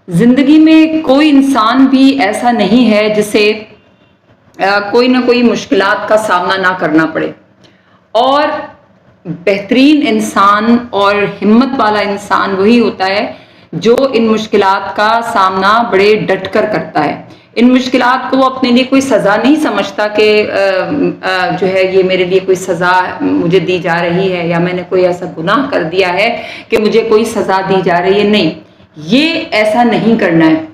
زندگی میں کوئی انسان بھی ایسا نہیں ہے جسے کوئی نہ کوئی مشکلات کا سامنا نہ کرنا پڑے، اور بہترین انسان اور ہمت والا انسان وہی ہوتا ہے جو ان مشکلات کا سامنا بڑے ڈٹ کر کرتا ہے۔ ان مشکلات کو وہ اپنے لیے کوئی سزا نہیں سمجھتا کہ جو ہے یہ میرے لیے کوئی سزا مجھے دی جا رہی ہے، یا میں نے کوئی ایسا گناہ کر دیا ہے کہ مجھے کوئی سزا دی جا رہی ہے۔ نہیں، یہ ایسا نہیں کرنا ہے،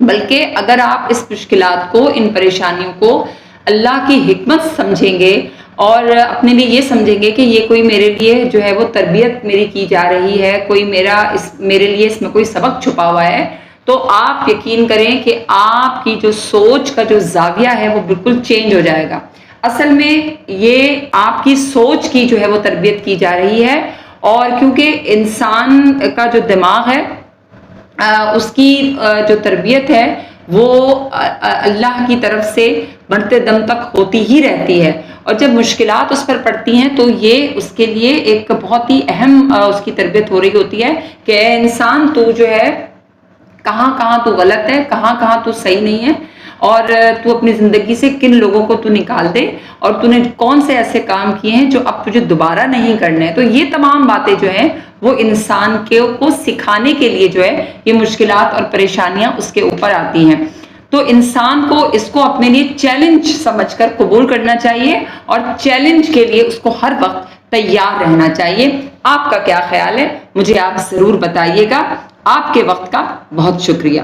بلکہ اگر آپ اس مشکلات کو، ان پریشانیوں کو اللہ کی حکمت سمجھیں گے اور اپنے لیے یہ سمجھیں گے کہ یہ کوئی میرے لیے جو ہے وہ تربیت میری کی جا رہی ہے، کوئی میرے لیے اس میں کوئی سبق چھپا ہوا ہے، تو آپ یقین کریں کہ آپ کی جو سوچ کا جو زاویہ ہے وہ بالکل چینج ہو جائے گا۔ اصل میں یہ آپ کی سوچ کی جو ہے وہ تربیت کی جا رہی ہے، اور کیونکہ انسان کا جو دماغ ہے اس کی جو تربیت ہے وہ اللہ کی طرف سے مرتے دم تک ہوتی ہی رہتی ہے، اور جب مشکلات اس پر پڑتی ہیں تو یہ اس کے لیے ایک بہت ہی اہم اس کی تربیت ہو رہی ہوتی ہے کہ اے انسان، تو جو ہے کہاں کہاں تو غلط ہے، کہاں کہاں تو صحیح نہیں ہے، اور تو اپنی زندگی سے کن لوگوں کو تو نکال دے، اور تو نے کون سے ایسے کام کیے ہیں جو اب تجھے دوبارہ نہیں کرنے ہیں۔ تو یہ تمام باتیں جو ہیں وہ انسان کو سکھانے کے لیے جو ہے یہ مشکلات اور پریشانیاں اس کے اوپر آتی ہیں۔ تو انسان کو اس کو اپنے لیے چیلنج سمجھ کر قبول کرنا چاہیے، اور چیلنج کے لیے اس کو ہر وقت تیار رہنا چاہیے۔ آپ کا کیا خیال ہے؟ مجھے آپ ضرور بتائیے گا۔ آپ کے وقت کا بہت شکریہ۔